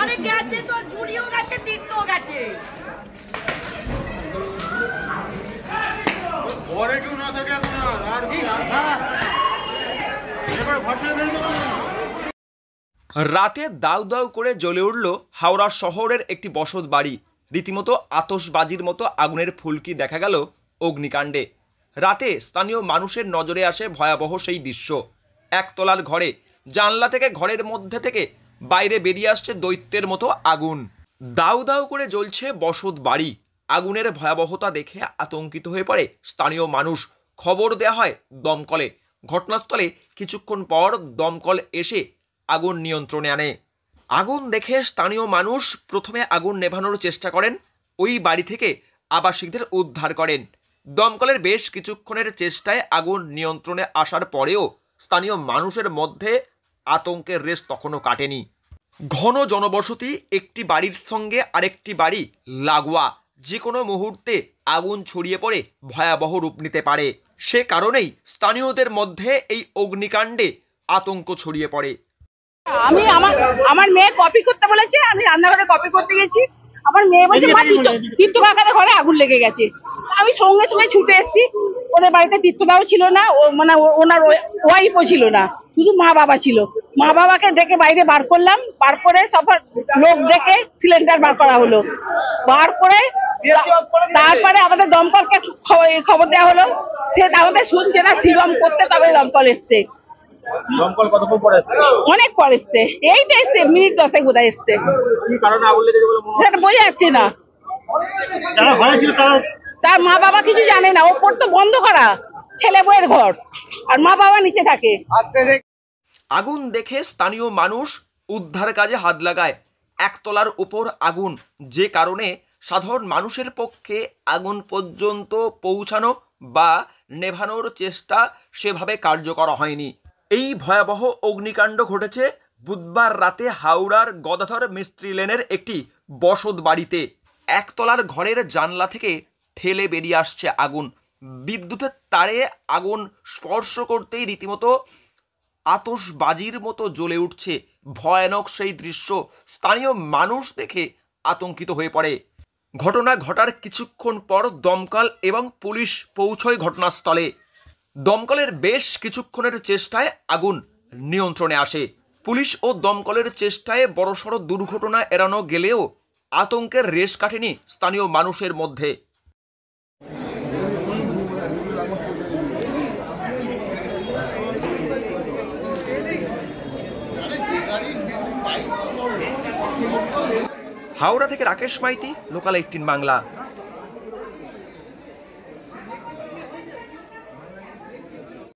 আরে গেছে তো, জুড়িও গেছে, তিনটেও গেছে। ঘরে কেউ না থাকে এখন আর কি এবার ঘরে বের করব। রাতে দাউ দাউ করে জ্বলে উঠল হাওড়া শহরের একটি বসত বাড়ি। রীতিমতো আতশবাজির মতো আগুনের ফুলকি দেখা গেল অগ্নিকাণ্ডে। রাতে স্থানীয় মানুষের নজরে আসে ভয়াবহ সেই দৃশ্য। একতলার ঘরে জানলা থেকে ঘরের মধ্যে থেকে বাইরে বেরিয়ে আসছে দৈত্যের মতো আগুন। দাউ দাউ করে জ্বলছে বসত বাড়ি। আগুনের ভয়াবহতা দেখে আতঙ্কিত হয়ে পড়ে স্থানীয় মানুষ। খবর দেওয়া হয় দমকলে। ঘটনাস্থলে কিছুক্ষণ পর দমকল এসে আগুন নিয়ন্ত্রণে আনে। আগুন দেখে স্থানীয় মানুষ প্রথমে আগুন নেভানোর চেষ্টা করেন, ওই বাড়ি থেকে আবাসিকদের উদ্ধার করেন। দমকলের বেশ কিছুক্ষণের চেষ্টায় আগুন নিয়ন্ত্রণে আসার পরেও স্থানীয় মানুষের মধ্যে আতঙ্কের রেশ তখনও কাটেনি। ঘন জনবসতি, একটি বাড়ির সঙ্গে আরেকটি বাড়ি লাগোয়া, যে কোনো মুহূর্তে আগুন ছড়িয়ে পড়ে ভয়াবহ রূপ নিতে পারে। সে কারণেই স্থানীয়দের মধ্যে এই অগ্নিকাণ্ডে আতঙ্ক ছড়িয়ে পড়ে। আমি আমার মেয়ে কপি করতে বলেছে, আমি রান্নাঘরে কপি করতে গেছি। আমার মেয়ে বলছে মা তীর্থ কাকাদের ঘরে আগুন লেগে গেছে। আমি সঙ্গে সঙ্গে ছুটে এসেছি। ওদের বাড়িতে তীর্থদাও ছিল না, মানে ওনার ওয়াইফও ছিল না, শুধু মা বাবা ছিল। মা বাবাকে ডেকে বাইরে বার করলাম, বার করে সব লোক ডেকে সিলিন্ডার বার করা হলো। বার করে তারপরে আমাদের দমকলকে খবর দেওয়া হলো। সে আমাদের শুনছে না, শিবম করতে, তবে দমকল এসছে। দমকল কতক্ষণ পরে আসছে? অনেক পর এসছে, এই তো এসছে, মিনিট 10 বোধহয় এসছে। কি কারণে আগুন লেগেছে বলে মনে সেটা বোঝা যাচ্ছে না। যারা ঘরে ছিল তার মা বাবা কিছু জানে না, ওপর তো বন্ধ করা, ছেলে বউয়ের ঘর, আর মা বাবা নিচে থাকে। আগুন দেখে স্থানীয় মানুষ উদ্ধার কাজে হাত লাগায়। একতলার উপর আগুন, যে কারণে সাধারণ মানুষের পক্ষে আগুন পর্যন্ত পৌঁছানো বা নেভানোর চেষ্টা সেভাবে কার্যকর হয়নি। এই ভয়াবহ অগ্নিকাণ্ড ঘটেছে বুধবার রাতে হাওড়ার গদাধর মিস্ত্রি লেনের একটি বসত বাড়িতে। একতলার ঘরের জানলা থেকে ঠেলে বেরিয়ে আসছে আগুন। বিদ্যুতের তারে আগুন স্পর্শ করতেই রীতিমতো আতশবাজির মতো জ্বলে উঠছে। ভয়ানক সেই দৃশ্য স্থানীয় মানুষ দেখে আতঙ্কিত হয়ে পড়ে। ঘটনা ঘটার কিছুক্ষণ পর দমকল এবং পুলিশ পৌঁছয় ঘটনাস্থলে। দমকলের বেশ কিছুক্ষণের চেষ্টায় আগুন নিয়ন্ত্রণে আসে। পুলিশ ও দমকলের চেষ্টায় বড়সড় দুর্ঘটনা এড়ানো গেলেও আতঙ্কের রেশ কাটেনি স্থানীয় মানুষের মধ্যে। হাওড়া থেকে রাকেশ মাইতি, লোকাল 18 বাংলা।